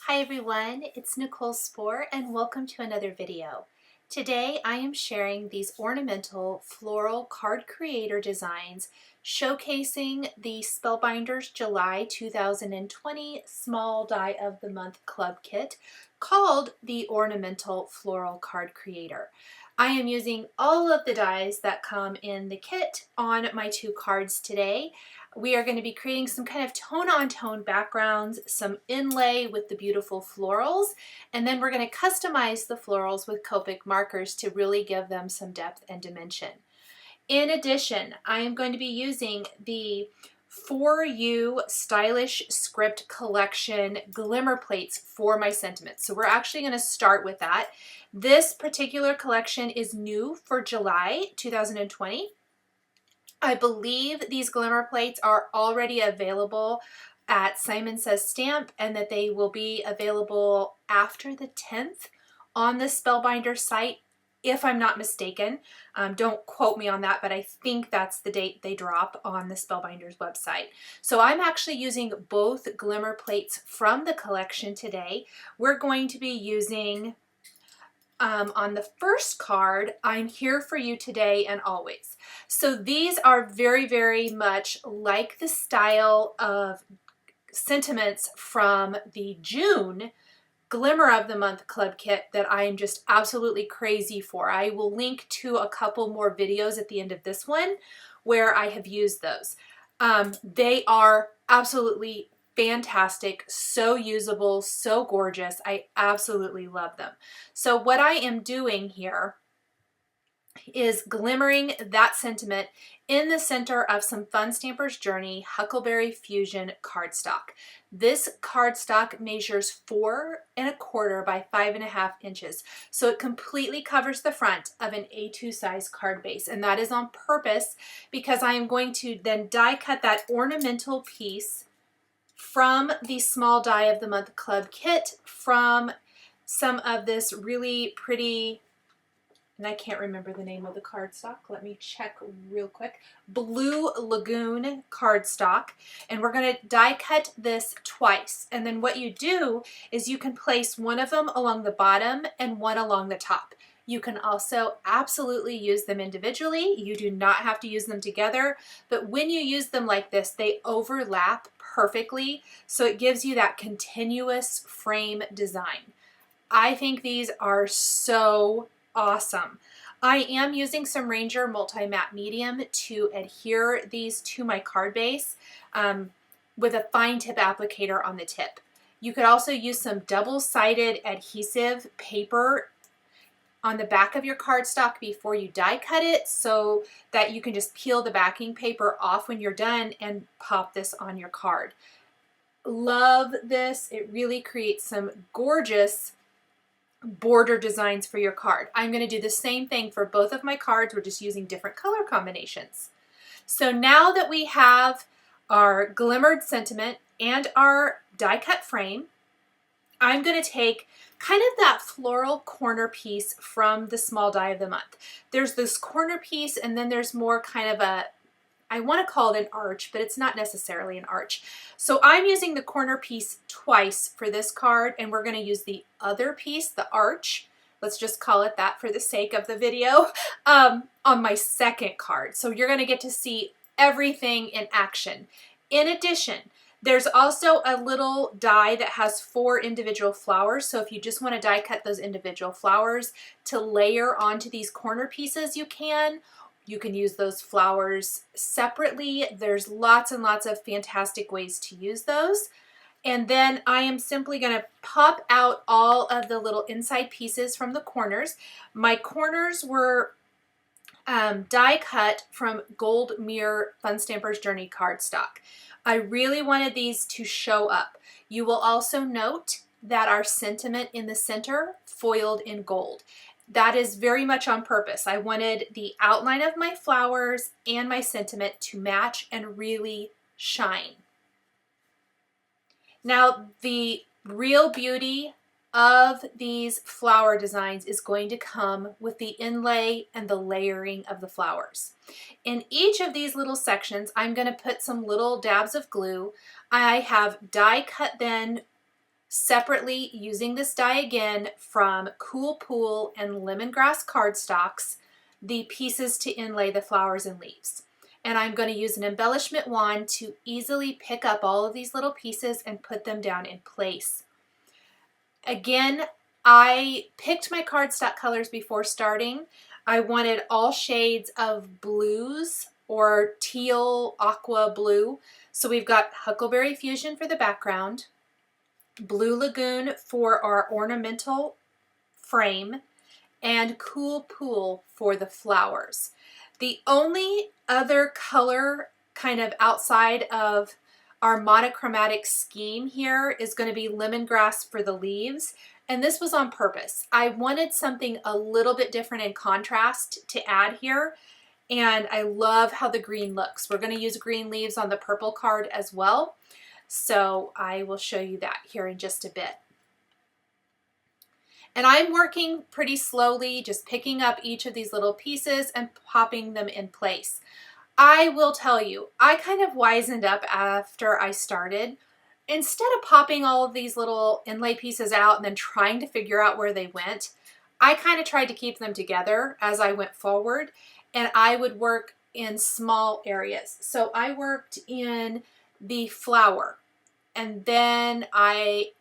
Hi everyone, it's Nicole Spohr and welcome to another video. Today I am sharing these ornamental floral card creator designs showcasing the Spellbinders July 2020 Small Die of the Month Club Kit called the Ornamental Floral Card Creator. I am using all of the dies that come in the kit on my two cards today. We are going to be creating some kind of tone-on-tone backgrounds, some inlay with the beautiful florals, and then we're going to customize the florals with Copic markers to really give them some depth and dimension. In addition, I am going to be using the For You Stylish Script Collection Glimmer plates for my sentiments. So we're actually going to start with that. This particular collection is new for July 2020. I believe these glimmer plates are already available at Simon Says Stamp and that they will be available after the 10th on the Spellbinder site, if I'm not mistaken. Don't quote me on that, but I think that's the date they drop on the Spellbinders website. So I'm actually using both glimmer plates from the collection today. We're going to be using on the first card, I'm here for you today and always. So these are very, very much like the style of sentiments from the June Glimmer of the Month Club Kit that I am just absolutely crazy for. I will link to a couple more videos at the end of this one where I have used those. They are absolutely fantastic, so usable, so gorgeous. I absolutely love them. So what I am doing here is glimmering that sentiment in the center of some Fun Stampers Journey Huckleberry Fusion cardstock. This cardstock measures 4 1/4 by 5.5 inches, so it completely covers the front of an A2 size card base, and that is on purpose because I am going to then die cut that ornamental piece from the Small Die of the Month Club kit from some of this really pretty, and I can't remember the name of the cardstock. Let me check real quick. Blue Lagoon cardstock. And we're going to die cut this twice. And then what you do is you can place one of them along the bottom and one along the top. You can also absolutely use them individually. You do not have to use them together. But when you use them like this, they overlap perfectly. So it gives you that continuous frame design. I think these are so awesome. I am using some Ranger Multi-Matte Medium to adhere these to my card base with a fine tip applicator on the tip. You could also use some double-sided adhesive paper on the back of your cardstock before you die cut it so that you can just peel the backing paper off when you're done and pop this on your card. Love this. It really creates some gorgeous border designs for your card. I'm going to do the same thing for both of my cards. We're just using different color combinations. So now that we have our glimmered sentiment and our die cut frame, I'm going to take kind of that floral corner piece from the Small Die of the Month. There's this corner piece and then there's more kind of a, I want to call it an arch, but it's not necessarily an arch. So I'm using the corner piece twice for this card, and we're going to use the other piece, the arch, let's just call it that for the sake of the video, on my second card. So you're going to get to see everything in action. In addition, there's also a little die that has 4 individual flowers. So if you just want to die cut those individual flowers to layer onto these corner pieces, you can. You can use those flowers separately. There's lots and lots of fantastic ways to use those. And then I am simply going to pop out all of the little inside pieces from the corners. My corners were die cut from Gold Mirror Fun Stampers Journey cardstock. I really wanted these to show up. You will also note that our sentiment in the center foiled in gold. That is very much on purpose. I wanted the outline of my flowers and my sentiment to match and really shine. Now, the real beauty of these flower designs is going to come with the inlay and the layering of the flowers. In each of these little sections, I'm going to put some little dabs of glue. I have die cut then separately using this die again from Cool Pool and Lemongrass cardstocks, the pieces to inlay the flowers and leaves. And I'm going to use an embellishment wand to easily pick up all of these little pieces and put them down in place. Again, I picked my cardstock colors before starting. I wanted all shades of blues or teal aqua blue. So we've got Huckleberry Fusion for the background, Blue Lagoon for our ornamental frame, and Cool Pool for the flowers. The only other color kind of outside of our monochromatic scheme here is going to be lemongrass for the leaves, and this was on purpose. I wanted something a little bit different in contrast to add here, and I love how the green looks. We're going to use green leaves on the purple card as well, so I will show you that here in just a bit. And I'm working pretty slowly, just picking up each of these little pieces and popping them in place. I will tell you, I kind of wisened up after I started. Instead of popping all of these little inlay pieces out and then trying to figure out where they went, I kind of tried to keep them together as I went forward, and I would work in small areas. So I worked in the flower, and then the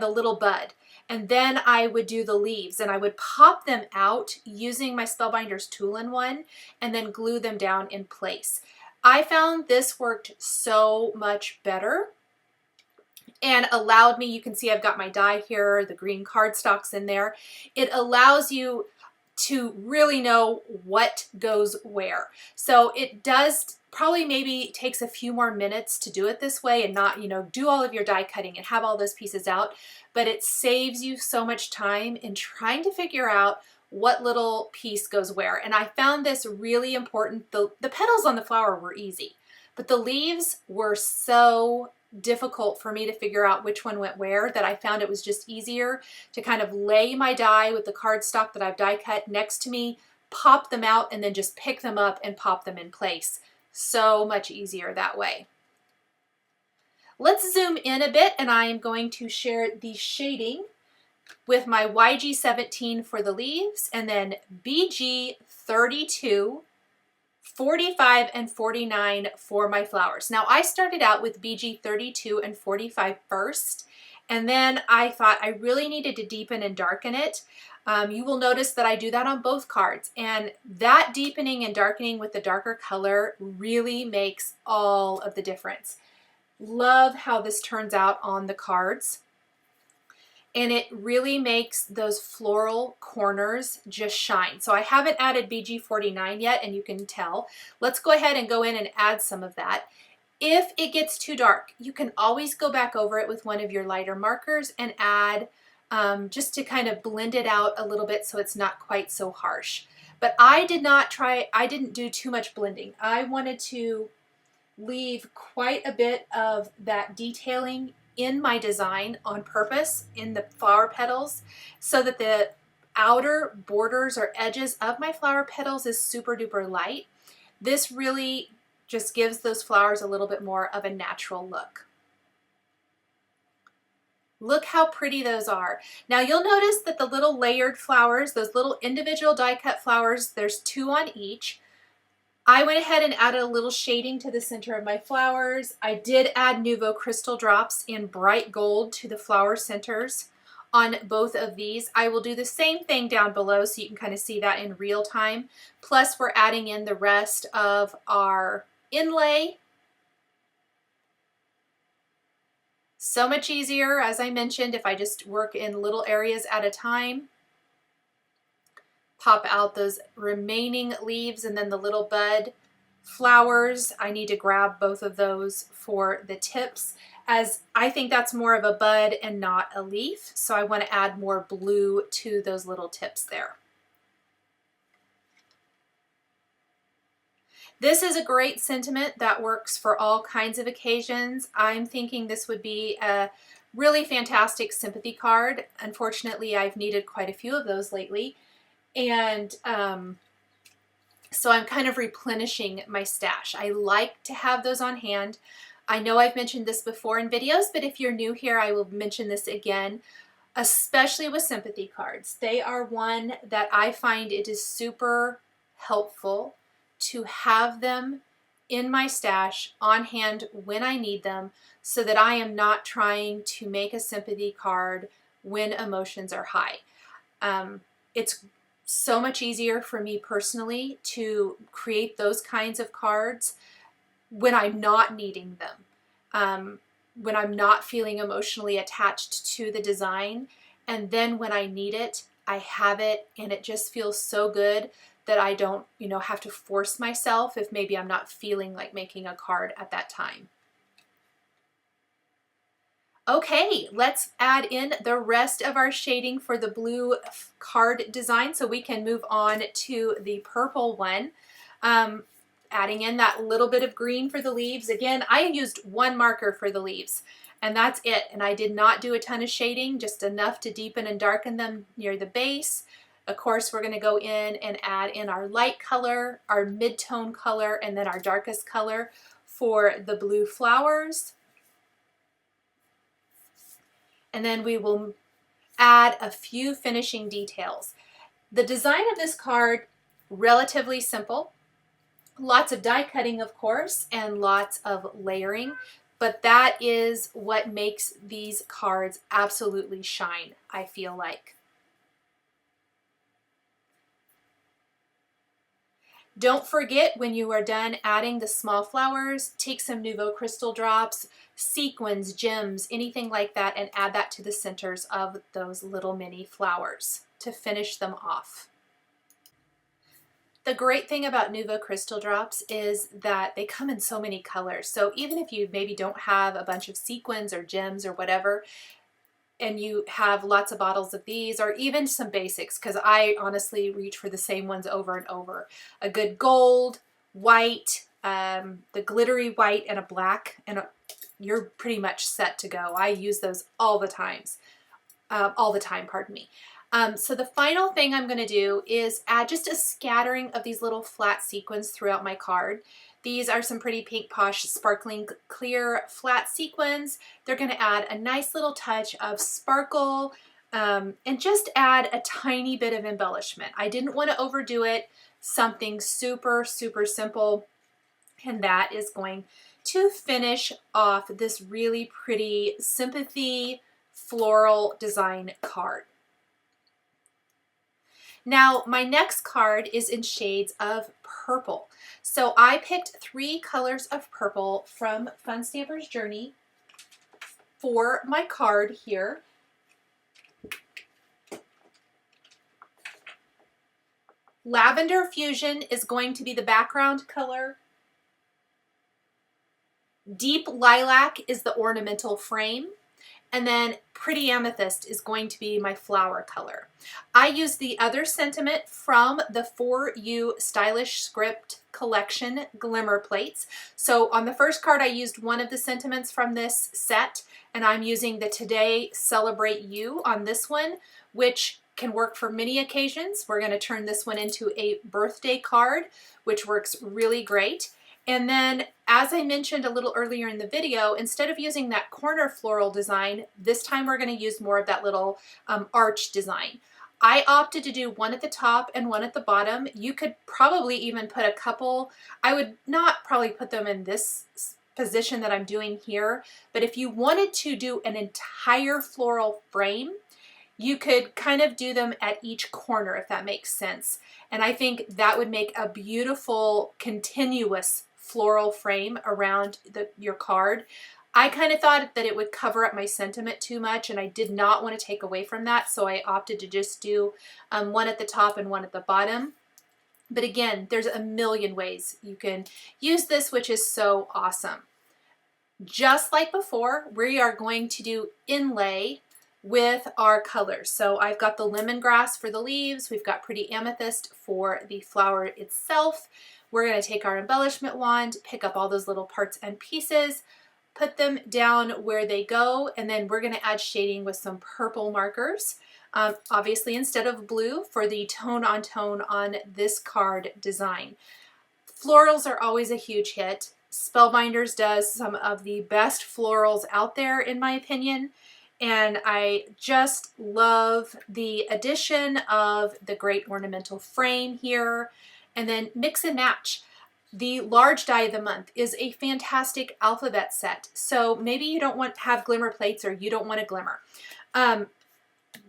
little bud. And then I would do the leaves, and I would pop them out using my Spellbinders All-in-One and then glue them down in place. I found this worked so much better and allowed me, you can see I've got my die here, the green cardstocks in there. It allows you to really know what goes where. So it does probably maybe takes a few more minutes to do it this way and not, do all of your die cutting and have all those pieces out, but it saves you so much time in trying to figure out what little piece goes where. And I found this really important. The petals on the flower were easy, but the leaves were so difficult for me to figure out which one went where that I found it was just easier to kind of lay my die with the cardstock that I've die cut next to me, pop them out, and then just pick them up and pop them in place. So much easier that way. Let's zoom in a bit, and I am going to share the shading with my YG17 for the leaves and then BG32, 45, and 49 for my flowers. Now I started out with BG32 and 45 first, and then I thought I really needed to deepen and darken it. You will notice that I do that on both cards, and that deepening and darkening with the darker color really makes all of the difference. Love how this turns out on the cards, and it really makes those floral corners just shine. So I haven't added BG49 yet, and you can tell. Let's go ahead and go in and add some of that. If it gets too dark, you can always go back over it with one of your lighter markers and add just to kind of blend it out a little bit so it's not quite so harsh. But I didn't do too much blending. I wanted to leave quite a bit of that detailing in my design on purpose in the flower petals so that the outer borders or edges of my flower petals is super duper light. This really just gives those flowers a little bit more of a natural look. Look how pretty those are. Now you'll notice that the little layered flowers, those little individual die cut flowers, there's 2 on each. I went ahead and added a little shading to the center of my flowers. I did add Nuvo crystal drops in bright gold to the flower centers on both of these. I will do the same thing down below so you can kind of see that in real time. Plus we're adding in the rest of our inlay. So much easier, as I mentioned, if I just work in little areas at a time. Pop out those remaining leaves and then the little bud flowers. I need to grab both of those for the tips, as I think that's more of a bud and not a leaf. So I want to add more blue to those little tips there. This is a great sentiment that works for all kinds of occasions. I'm thinking this would be a really fantastic sympathy card. Unfortunately, I've needed quite a few of those lately. And so I'm kind of replenishing my stash. I like to have those on hand. I know I've mentioned this before in videos, but if you're new here, I will mention this again, especially with sympathy cards. They are one that I find it is super helpful to have them in my stash on hand when I need them, so that I am not trying to make a sympathy card when emotions are high. It's so much easier for me personally to create those kinds of cards when I'm not needing them, when I'm not feeling emotionally attached to the design, and then when I need it, I have it, and it just feels so good that I don't, have to force myself if maybe I'm not feeling like making a card at that time. Okay, let's add in the rest of our shading for the blue card design so we can move on to the purple one. Adding in that little bit of green for the leaves. Again, I used one marker for the leaves, and that's it. And I did not do a ton of shading, just enough to deepen and darken them near the base. Of course, we're going to go in and add in our light color, our mid-tone color, and then our darkest color for the blue flowers. And then we will add a few finishing details. The design of this card, relatively simple. Lots of die cutting, of course, and lots of layering, but that is what makes these cards absolutely shine, I feel like. Don't forget, when you are done adding the small flowers, take some Nuvo crystal drops, sequins, gems, anything like that, and add that to the centers of those little mini flowers to finish them off. The great thing about Nuvo crystal drops is that they come in so many colors. So even if you maybe don't have a bunch of sequins or gems or whatever, and you have lots of bottles of these, or even some basics, because I honestly reach for the same ones over and over. A good gold, white, the glittery white, and a black, and you're pretty much set to go. I use those all the time, pardon me. So the final thing I'm going to do is add just a scattering of these little flat sequins throughout my card. These are some pretty pink posh sparkling clear flat sequins. They're going to add a nice little touch of sparkle and just add a tiny bit of embellishment. I didn't want to overdo it. Something super, super simple, and that is going to finish off this really pretty sympathy floral design card. Now, my next card is in shades of purple. So I picked 3 colors of purple from Fun Stamper's Journey for my card here. Lavender Fusion is going to be the background color. Deep Lilac is the ornamental frame. And then Pretty Amethyst is going to be my flower color. I used the other sentiment from the For You Stylish Script Collection Glimmer plates. So on the first card, I used one of the sentiments from this set, and I'm using the Today Celebrate You on this one, which can work for many occasions. We're going to turn this one into a birthday card, which works really great. And then, as I mentioned a little earlier in the video, instead of using that corner floral design, this time we're going to use more of that little arch design. I opted to do one at the top and one at the bottom. You could probably even put a couple. I would not probably put them in this position that I'm doing here, but if you wanted to do an entire floral frame, you could kind of do them at each corner, if that makes sense. And I think that would make a beautiful continuous floral frame around your card. I kind of thought that it would cover up my sentiment too much, and I did not want to take away from that, so I opted to just do one at the top and one at the bottom. But again, there's a million ways you can use this, which is so awesome. Just like before, we are going to do inlay with our colors. So I've got the lemongrass for the leaves, we've got Pretty Amethyst for the flower itself. We're going to take our embellishment wand, pick up all those little parts and pieces, put them down where they go, and then we're going to add shading with some purple markers. Obviously instead of blue for the tone on this card design. Florals are always a huge hit. Spellbinders does some of the best florals out there, in my opinion. And I just love the addition of the great ornamental frame here. And then mix and match. The large die of the month is a fantastic alphabet set. So maybe you don't want to have glimmer plates, or you don't want a glimmer.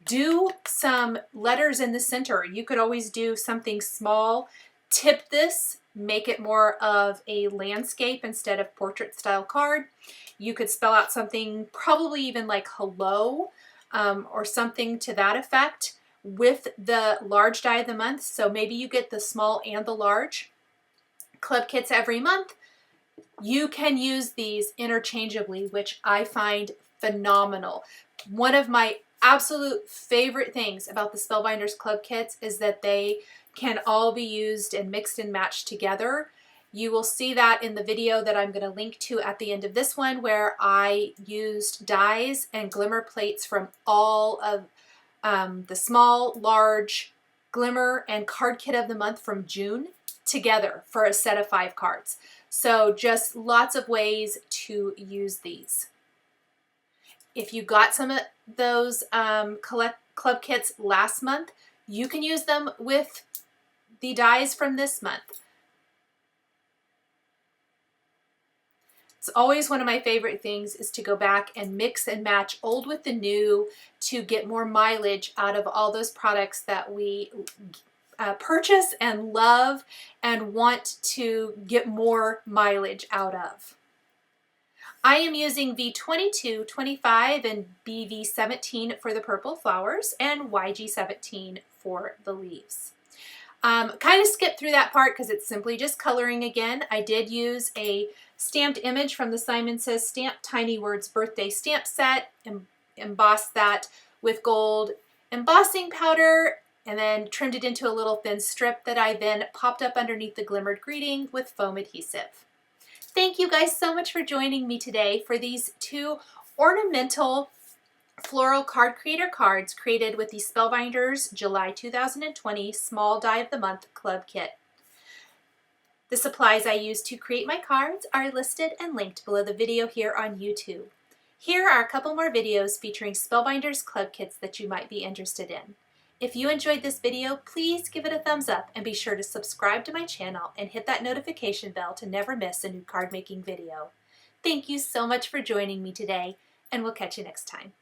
Do some letters in the center. You could always do something small. Tip this, make it more of a landscape instead of portrait style card. You could spell out something probably even like hello, or something to that effect with the large die of the month. So maybe you get the small and the large. Club kits every month. You can use these interchangeably, which I find phenomenal. One of my absolute favorite things about the Spellbinders Club kits is that they can all be used and mixed and matched together. You will see that in the video that I'm going to link to at the end of this one, where I used dies and glimmer plates from all of the small, large, glimmer, and card kit of the month from June together for a set of 5 cards. So just lots of ways to use these. If you got some of those club kits last month, you can use them with the dies from this month. It's always one of my favorite things is to go back and mix and match old with the new to get more mileage out of all those products that we purchase and love and want to get more mileage out of. I am using V22, 25, and BV17 for the purple flowers and YG17 for the leaves. Kind of skipped through that part because it's simply just coloring again. I did use a stamped image from the Simon Says Stamp Tiny Words birthday stamp set and embossed that with gold embossing powder, and then trimmed it into a little thin strip that I then popped up underneath the glimmered greeting with foam adhesive. Thank you guys so much for joining me today for these 2 ornamental floral card creator cards created with the Spellbinders July 2020 Small Die of the Month Club Kit. The supplies I used to create my cards are listed and linked below the video here on YouTube. Here are a couple more videos featuring Spellbinders Club Kits that you might be interested in. If you enjoyed this video, please give it a thumbs up and be sure to subscribe to my channel and hit that notification bell to never miss a new card making video. Thank you so much for joining me today, and we'll catch you next time.